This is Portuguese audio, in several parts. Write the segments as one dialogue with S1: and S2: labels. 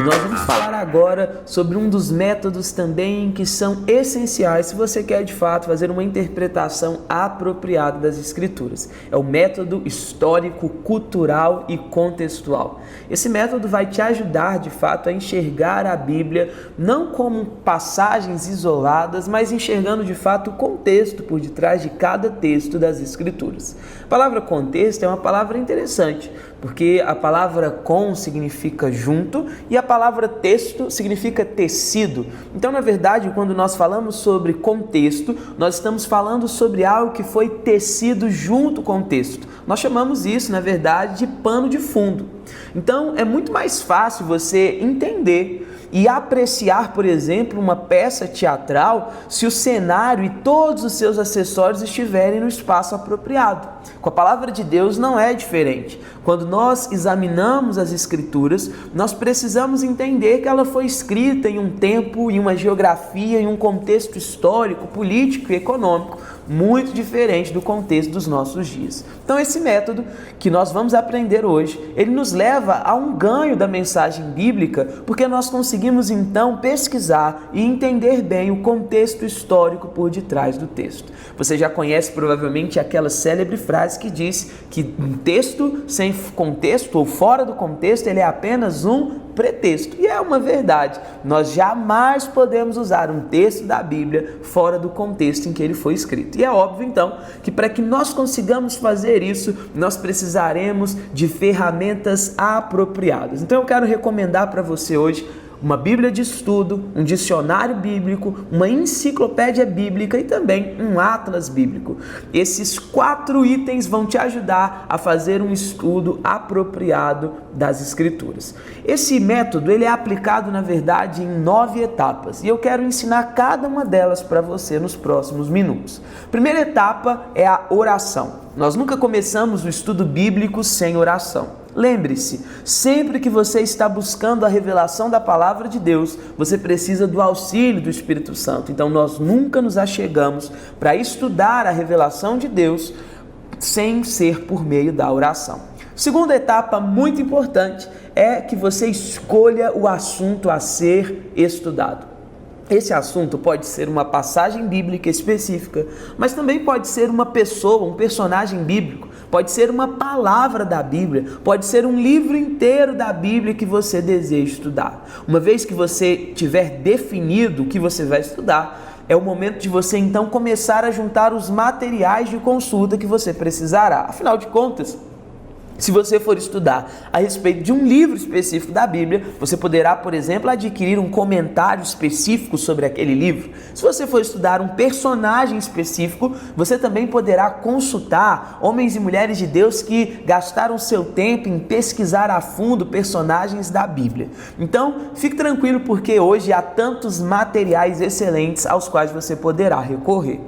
S1: nós vamos falar agora sobre um dos métodos também que são essenciais se você quer de fato fazer uma interpretação apropriada das Escrituras. É o método histórico, cultural e contextual. Esse método vai te ajudar de fato a enxergar a Bíblia não como passagens isoladas, mas enxergando de fato o contexto por detrás de cada texto das Escrituras. A palavra contexto é uma palavra interessante, porque a palavra com significa junto e a palavra texto significa tecido. Então, na verdade, quando nós falamos sobre contexto, nós estamos falando sobre algo que foi tecido junto com o texto. Nós chamamos isso, na verdade, de pano de fundo. Então, é muito mais fácil você entender e apreciar, por exemplo, uma peça teatral se o cenário e todos os seus acessórios estiverem no espaço apropriado. Com a palavra de Deus não é diferente. Quando nós examinamos as Escrituras, nós precisamos entender que ela foi escrita em um tempo, em uma geografia, em um contexto histórico, político e econômico muito diferente do contexto dos nossos dias. Então esse método que nós vamos aprender hoje, ele nos leva a um ganho da mensagem bíblica, porque nós conseguimos então pesquisar e entender bem o contexto histórico por detrás do texto. Você já conhece provavelmente aquela célebre frase que diz que um texto sem contexto ou fora do contexto, ele é apenas um pretexto. E é uma verdade. Nós jamais podemos usar um texto da Bíblia fora do contexto em que ele foi escrito. E é óbvio, então, que para que nós consigamos fazer isso, nós precisaremos de ferramentas apropriadas. Então, eu quero recomendar para você hoje uma Bíblia de estudo, um dicionário bíblico, uma enciclopédia bíblica e também um atlas bíblico. Esses 4 itens vão te ajudar a fazer um estudo apropriado das Escrituras. Esse método ele é aplicado, na verdade, em 9 etapas e eu quero ensinar cada uma delas para você nos próximos minutos. Primeira etapa é a oração. Nós nunca começamos o estudo bíblico sem oração. Lembre-se, sempre que você está buscando a revelação da palavra de Deus, você precisa do auxílio do Espírito Santo. Então nós nunca nos achegamos para estudar a revelação de Deus sem ser por meio da oração. Segunda etapa muito importante é que você escolha o assunto a ser estudado. Esse assunto pode ser uma passagem bíblica específica, mas também pode ser uma pessoa, um personagem bíblico, pode ser uma palavra da Bíblia, pode ser um livro inteiro da Bíblia que você deseja estudar. Uma vez que você tiver definido o que você vai estudar, é o momento de você então começar a juntar os materiais de consulta que você precisará. Afinal de contas, se você for estudar a respeito de um livro específico da Bíblia, você poderá, por exemplo, adquirir um comentário específico sobre aquele livro. Se você for estudar um personagem específico, você também poderá consultar homens e mulheres de Deus que gastaram seu tempo em pesquisar a fundo personagens da Bíblia. Então, fique tranquilo porque hoje há tantos materiais excelentes aos quais você poderá recorrer.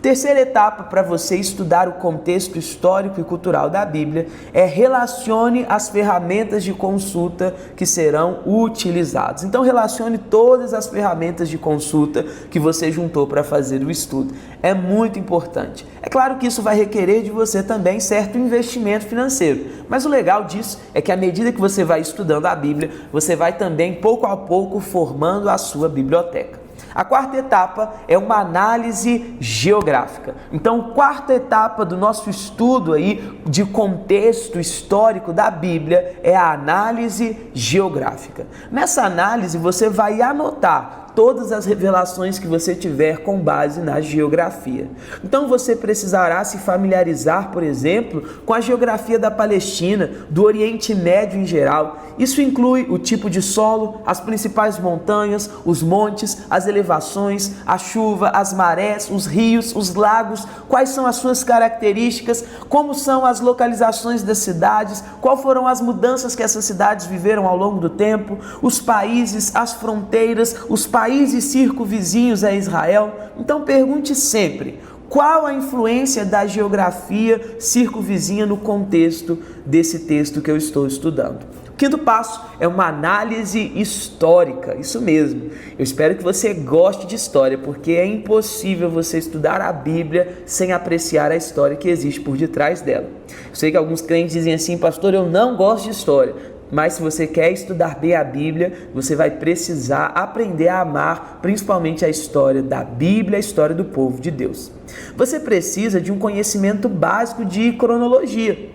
S1: Terceira etapa para você estudar o contexto histórico e cultural da Bíblia é relacione as ferramentas de consulta que serão utilizadas. Então relacione todas as ferramentas de consulta que você juntou para fazer o estudo. É muito importante. É claro que isso vai requerer de você também certo investimento financeiro, mas o legal disso é que à medida que você vai estudando a Bíblia, você vai também pouco a pouco formando a sua biblioteca. A quarta etapa é uma análise geográfica. Então, a quarta etapa do nosso estudo aí de contexto histórico da Bíblia é a análise geográfica. Nessa análise, você vai anotar todas as revelações que você tiver com base na geografia. Então você precisará se familiarizar, por exemplo, com a geografia da Palestina, do Oriente Médio em geral. Isso inclui o tipo de solo, as principais montanhas, os montes, as elevações, a chuva, as marés, os rios, os lagos, quais são as suas características, como são as localizações das cidades, quais foram as mudanças que essas cidades viveram ao longo do tempo, os países, as fronteiras, os países circunvizinhos a Israel. Então pergunte sempre, qual a influência da geografia circunvizinha no contexto desse texto que eu estou estudando? O quinto passo é uma análise histórica, isso mesmo. Eu espero que você goste de história, porque é impossível você estudar a Bíblia sem apreciar a história que existe por detrás dela. Eu sei que alguns crentes dizem assim, pastor, eu não gosto de história. Mas se você quer estudar bem a Bíblia, você vai precisar aprender a amar principalmente a história da Bíblia, a história do povo de Deus. Você precisa de um conhecimento básico de cronologia.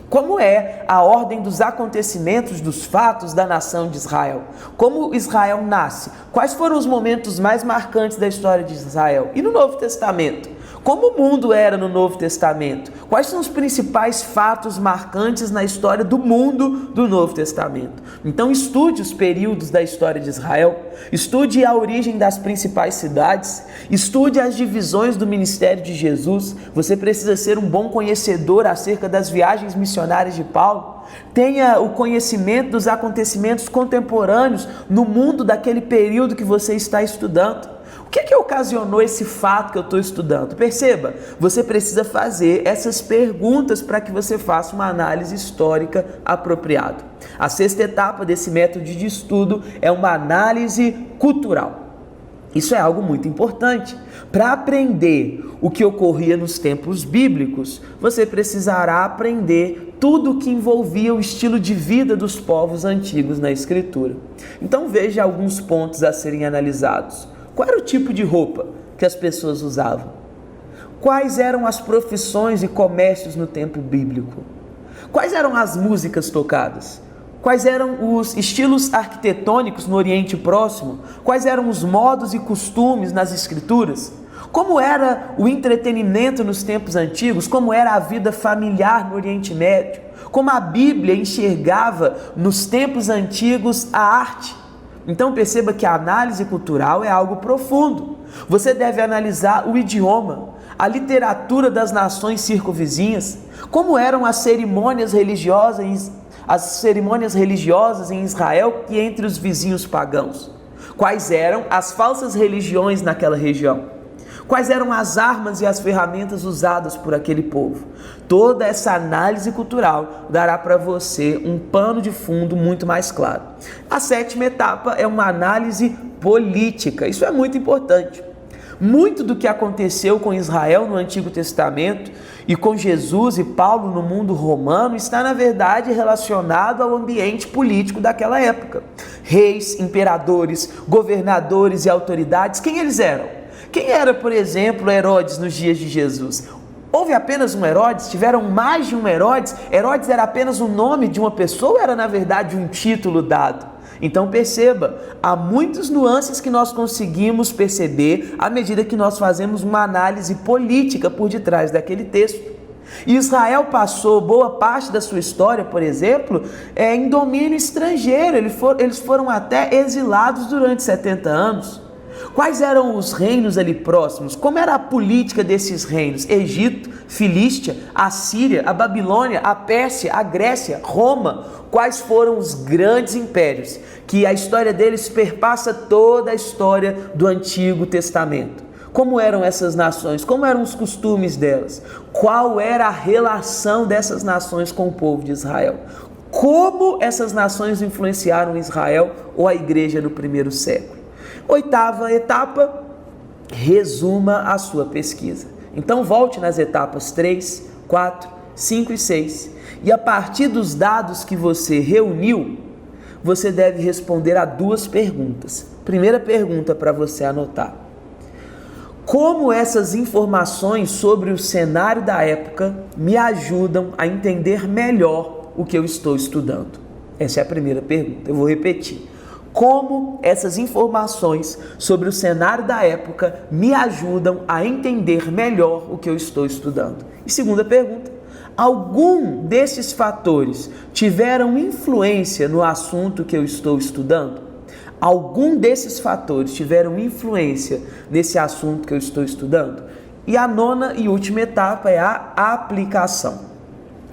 S1: Como é a ordem dos acontecimentos, dos fatos da nação de Israel? Como Israel nasce? Quais foram os momentos mais marcantes da história de Israel? E no Novo Testamento? Como o mundo era no Novo Testamento? Quais são os principais fatos marcantes na história do mundo do Novo Testamento? Então estude os períodos da história de Israel, estude a origem das principais cidades, estude as divisões do ministério de Jesus. Você precisa ser um bom conhecedor acerca das viagens missionárias de Paulo. Tenha o conhecimento dos acontecimentos contemporâneos no mundo daquele período que você está estudando. O que ocasionou esse fato que eu estou estudando? Perceba, você precisa fazer essas perguntas para que você faça uma análise histórica apropriada. A sexta etapa desse método de estudo é uma análise cultural. Isso é algo muito importante. Para aprender o que ocorria nos tempos bíblicos, você precisará aprender tudo o que envolvia o estilo de vida dos povos antigos na Escritura. Então veja alguns pontos a serem analisados. Qual era o tipo de roupa que as pessoas usavam? Quais eram as profissões e comércios no tempo bíblico? Quais eram as músicas tocadas? Quais eram os estilos arquitetônicos no Oriente Próximo? Quais eram os modos e costumes nas Escrituras? Como era o entretenimento nos tempos antigos? Como era a vida familiar no Oriente Médio? Como a Bíblia enxergava nos tempos antigos a arte? Então perceba que a análise cultural é algo profundo. Você deve analisar o idioma, a literatura das nações circunvizinhas, como eram as cerimônias religiosas em Israel e entre os vizinhos pagãos. Quais eram as falsas religiões naquela região? Quais eram as armas e as ferramentas usadas por aquele povo? Toda essa análise cultural dará para você um pano de fundo muito mais claro. A sétima etapa é uma análise política. Isso é muito importante. Muito do que aconteceu com Israel no Antigo Testamento e com Jesus e Paulo no mundo romano está, na verdade, relacionado ao ambiente político daquela época. Reis, imperadores, governadores e autoridades, quem eles eram? Quem era, por exemplo, Herodes nos dias de Jesus? Houve apenas um Herodes? Tiveram mais de um Herodes? Herodes era apenas o nome de uma pessoa ou era, na verdade, um título dado? Então perceba, há muitas nuances que nós conseguimos perceber à medida que nós fazemos uma análise política por detrás daquele texto. Israel passou boa parte da sua história, por exemplo, em domínio estrangeiro. Eles foram até exilados durante 70 anos. Quais eram os reinos ali próximos? Como era a política desses reinos? Egito, Filístia, a Síria, a Babilônia, a Pérsia, a Grécia, Roma. Quais foram os grandes impérios que a história deles perpassa toda a história do Antigo Testamento? Como eram essas nações? Como eram os costumes delas? Qual era a relação dessas nações com o povo de Israel? Como essas nações influenciaram Israel ou a igreja no primeiro século? Oitava etapa, resuma a sua pesquisa. Então volte nas etapas 3, 4, 5 e 6 e a partir dos dados que você reuniu, você deve responder a duas perguntas. Primeira pergunta para você anotar: como essas informações sobre o cenário da época me ajudam a entender melhor o que eu estou estudando? Essa é a primeira pergunta. Eu vou repetir. Como essas informações sobre o cenário da época me ajudam a entender melhor o que eu estou estudando? E segunda pergunta: algum desses fatores tiveram influência no assunto que eu estou estudando? Algum desses fatores tiveram influência nesse assunto que eu estou estudando? E a nona e última etapa é a aplicação.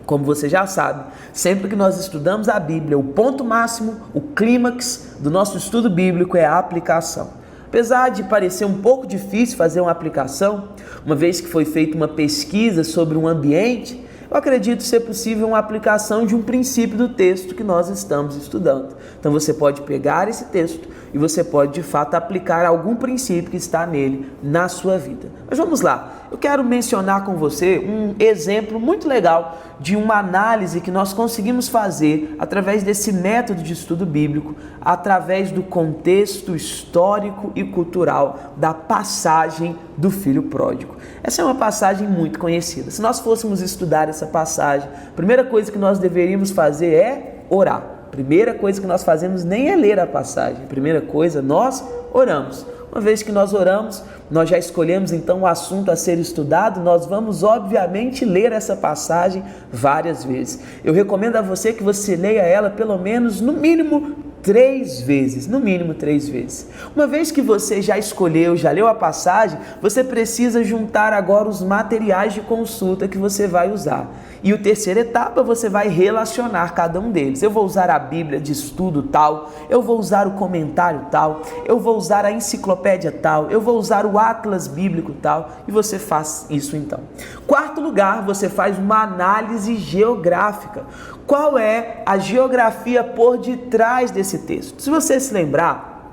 S1: Como você já sabe, sempre que nós estudamos a Bíblia, o ponto máximo, o clímax do nosso estudo bíblico é a aplicação. Apesar de parecer um pouco difícil fazer uma aplicação, uma vez que foi feita uma pesquisa sobre um ambiente, eu acredito ser possível uma aplicação de um princípio do texto que nós estamos estudando. Então você pode pegar esse texto e você pode de fato aplicar algum princípio que está nele na sua vida. Mas vamos lá. eu quero mencionar com você um exemplo muito legal de uma análise que nós conseguimos fazer através desse método de estudo bíblico, através do contexto histórico e cultural da passagem do filho pródigo. Essa é uma passagem muito conhecida. Se nós fôssemos estudar essa passagem, a primeira coisa que nós deveríamos fazer é orar. A primeira coisa que nós fazemos nem é ler a passagem, a primeira coisa, nós oramos. Uma vez que nós oramos, nós já escolhemos então o assunto a ser estudado, nós vamos obviamente ler essa passagem várias vezes. Eu recomendo a você que você leia ela pelo menos, no mínimo, 3 vezes, no mínimo 3 vezes. Uma vez que você já escolheu, já leu a passagem, você precisa juntar agora os materiais de consulta que você vai usar. E a terceira etapa, você vai relacionar cada um deles. Eu vou usar a Bíblia de estudo tal, eu vou usar o comentário tal, eu vou usar a enciclopédia tal, eu vou usar o atlas bíblico tal, e você faz isso então. Quarto lugar, você faz uma análise geográfica. Qual é a geografia por detrás desse texto? Se você se lembrar,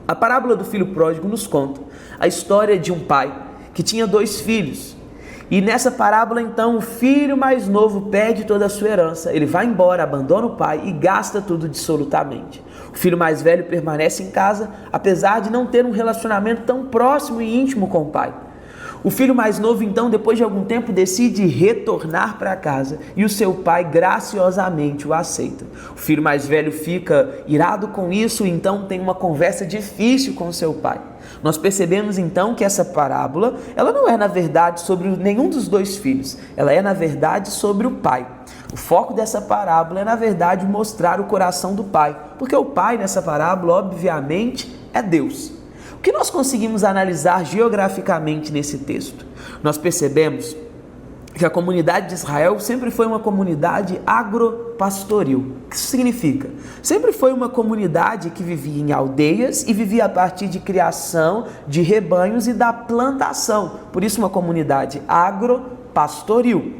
S1: a parábola do filho pródigo nos conta a história de um pai que tinha 2 filhos. E nessa parábola, então, o filho mais novo perde toda a sua herança. Ele vai embora, abandona o pai e gasta tudo dissolutamente. O filho mais velho permanece em casa, apesar de não ter um relacionamento tão próximo e íntimo com o pai. O filho mais novo, então, depois de algum tempo, decide retornar para casa e o seu pai graciosamente o aceita. O filho mais velho fica irado com isso e então tem uma conversa difícil com o seu pai. Nós percebemos então que essa parábola, ela não é na verdade sobre nenhum dos 2 filhos, ela é na verdade sobre o pai. O foco dessa parábola é na verdade mostrar o coração do pai, porque o pai nessa parábola obviamente é Deus. O que nós conseguimos analisar geograficamente nesse texto? Nós percebemos que a comunidade de Israel sempre foi uma comunidade agropastoril. O que isso significa? Sempre foi uma comunidade que vivia em aldeias e vivia a partir de criação de rebanhos e da plantação. Por isso uma comunidade agropastoril.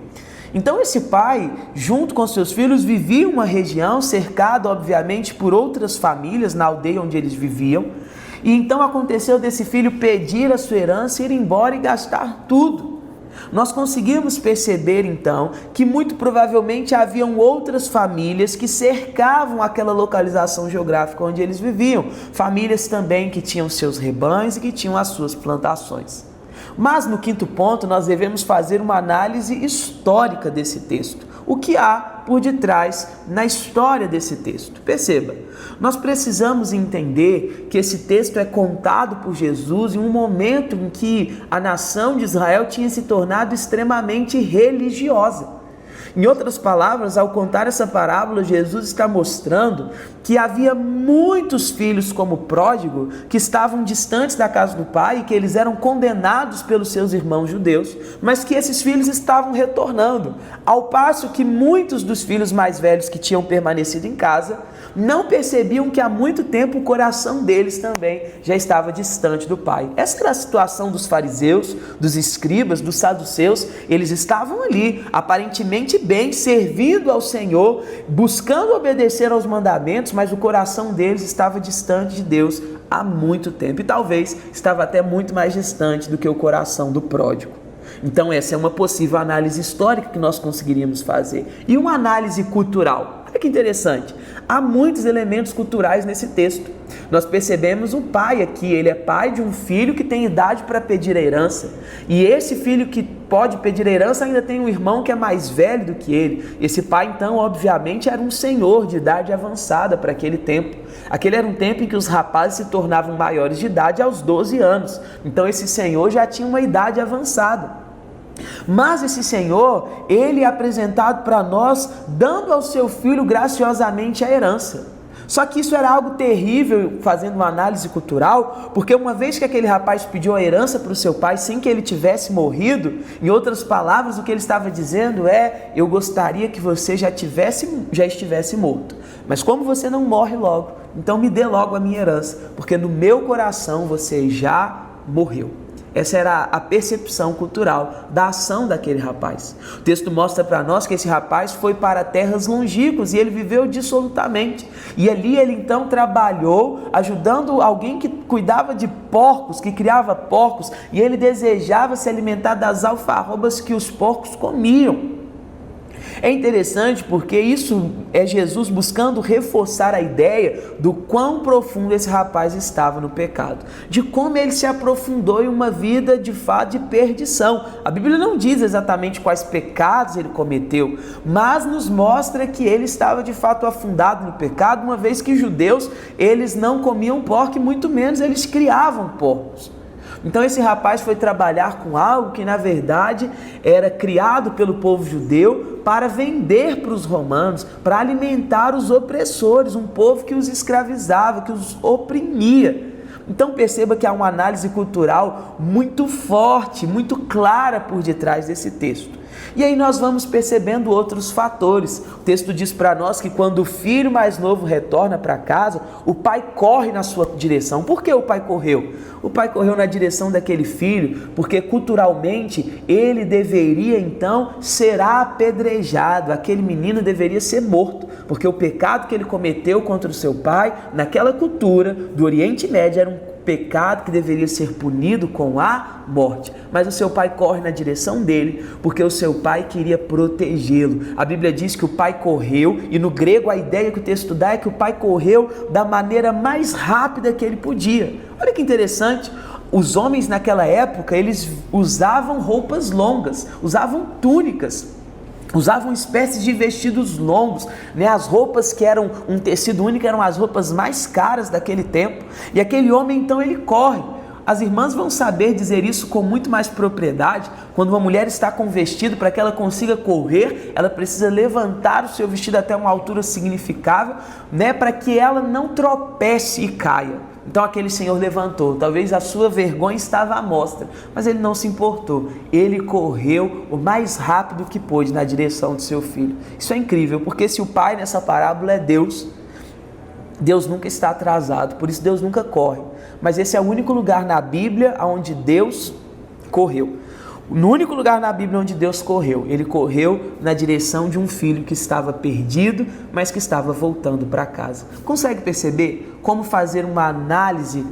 S1: Então esse pai, junto com seus filhos, vivia em uma região cercada, obviamente, por outras famílias na aldeia onde eles viviam. E então aconteceu desse filho pedir a sua herança, ir embora e gastar tudo. Nós conseguimos perceber então que muito provavelmente haviam outras famílias que cercavam aquela localização geográfica onde eles viviam. Famílias também que tinham seus rebanhos e que tinham as suas plantações. Mas no quinto ponto nós devemos fazer uma análise histórica desse texto. O que há por detrás na história desse texto? Perceba, nós precisamos entender que esse texto é contado por Jesus em um momento em que a nação de Israel tinha se tornado extremamente religiosa. Em outras palavras, ao contar essa parábola, Jesus está mostrando que havia muitos filhos como pródigo que estavam distantes da casa do pai e que eles eram condenados pelos seus irmãos judeus, mas que esses filhos estavam retornando, ao passo que muitos dos filhos mais velhos que tinham permanecido em casa não percebiam que há muito tempo o coração deles também já estava distante do pai. Essa era a situação dos fariseus, dos escribas, dos saduceus. Eles estavam ali, aparentemente bem, servindo ao Senhor, buscando obedecer aos mandamentos, mas o coração deles estava distante de Deus há muito tempo e talvez estava até muito mais distante do que o coração do pródigo. Então essa é uma possível análise histórica que nós conseguiríamos fazer. E uma análise cultural. Olha que interessante, há muitos elementos culturais nesse texto. Nós percebemos o pai aqui, ele é pai de um filho que tem idade para pedir a herança. E esse filho que pode pedir a herança ainda tem um irmão que é mais velho do que ele. Esse pai então, obviamente, era um senhor de idade avançada para aquele tempo. Aquele era um tempo em que os rapazes se tornavam maiores de idade aos 12 anos. Então esse senhor já tinha uma idade avançada. Mas esse Senhor, ele é apresentado para nós, dando ao seu filho graciosamente a herança. Só que isso era algo terrível, fazendo uma análise cultural, porque uma vez que aquele rapaz pediu a herança para o seu pai sem que ele tivesse morrido, em outras palavras, o que ele estava dizendo é: eu gostaria que você já estivesse morto, mas como você não morre logo, então me dê logo a minha herança, porque no meu coração você já morreu. Essa era a percepção cultural da ação daquele rapaz. O texto mostra para nós que esse rapaz foi para terras longínquas e ele viveu dissolutamente. E ali ele então trabalhou ajudando alguém que cuidava de porcos, que criava porcos, e ele desejava se alimentar das alfarrobas que os porcos comiam. É interessante porque isso é Jesus buscando reforçar a ideia do quão profundo esse rapaz estava no pecado, de como ele se aprofundou em uma vida de fato de perdição. A Bíblia não diz exatamente quais pecados ele cometeu, mas nos mostra que ele estava de fato afundado no pecado, uma vez que judeus, eles não comiam porco e muito menos eles criavam porcos. Então esse rapaz foi trabalhar com algo que na verdade era criado pelo povo judeu para vender para os romanos, para alimentar os opressores, um povo que os escravizava, que os oprimia. Então perceba que há uma análise cultural muito forte, muito clara por detrás desse texto. E aí nós vamos percebendo outros fatores. O texto diz para nós que quando o filho mais novo retorna para casa, o pai corre na sua direção. Por que o pai correu? O pai correu na direção daquele filho, porque culturalmente ele deveria então ser apedrejado, aquele menino deveria ser morto, porque o pecado que ele cometeu contra o seu pai, naquela cultura do Oriente Médio, era um pecado que deveria ser punido com a morte. Mas o seu pai corre na direção dele, porque o seu pai queria protegê-lo. A Bíblia diz que o pai correu, e no grego a ideia que o texto dá é que o pai correu da maneira mais rápida que ele podia. Olha que interessante, os homens naquela época, eles usavam roupas longas, usavam túnicas, usavam espécies de vestidos longos, né? As roupas que eram um tecido único eram as roupas mais caras daquele tempo, e aquele homem então ele corre. As irmãs vão saber dizer isso com muito mais propriedade. Quando uma mulher está com vestido, para que ela consiga correr, ela precisa levantar o seu vestido até uma altura significável, né? Para que ela não tropece e caia. Então aquele senhor levantou, talvez a sua vergonha estava à mostra, mas ele não se importou, ele correu o mais rápido que pôde na direção do seu filho. Isso é incrível, porque se o pai nessa parábola é Deus, Deus nunca está atrasado, por isso Deus nunca corre, mas esse é o único lugar na Bíblia onde Deus correu. No único lugar na Bíblia onde Deus correu, ele correu na direção de um filho que estava perdido, mas que estava voltando para casa. Consegue perceber como fazer uma análise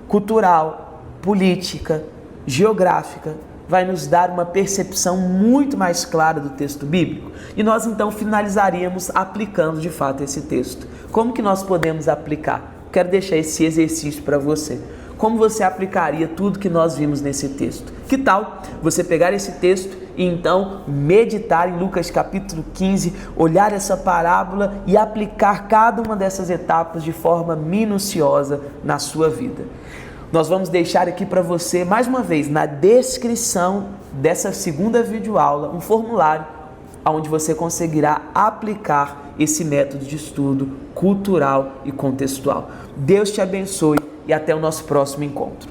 S1: cultural, política, geográfica, vai nos dar uma percepção muito mais clara do texto bíblico? E nós então finalizaríamos aplicando de fato esse texto. Como que nós podemos aplicar? Quero deixar esse exercício para você. Como você aplicaria tudo que nós vimos nesse texto? Que tal você pegar esse texto e então meditar em Lucas capítulo 15, olhar essa parábola e aplicar cada uma dessas etapas de forma minuciosa na sua vida? Nós vamos deixar aqui para você, mais uma vez, na descrição dessa segunda videoaula, um formulário onde você conseguirá aplicar esse método de estudo cultural e contextual. Deus te abençoe e até o nosso próximo encontro.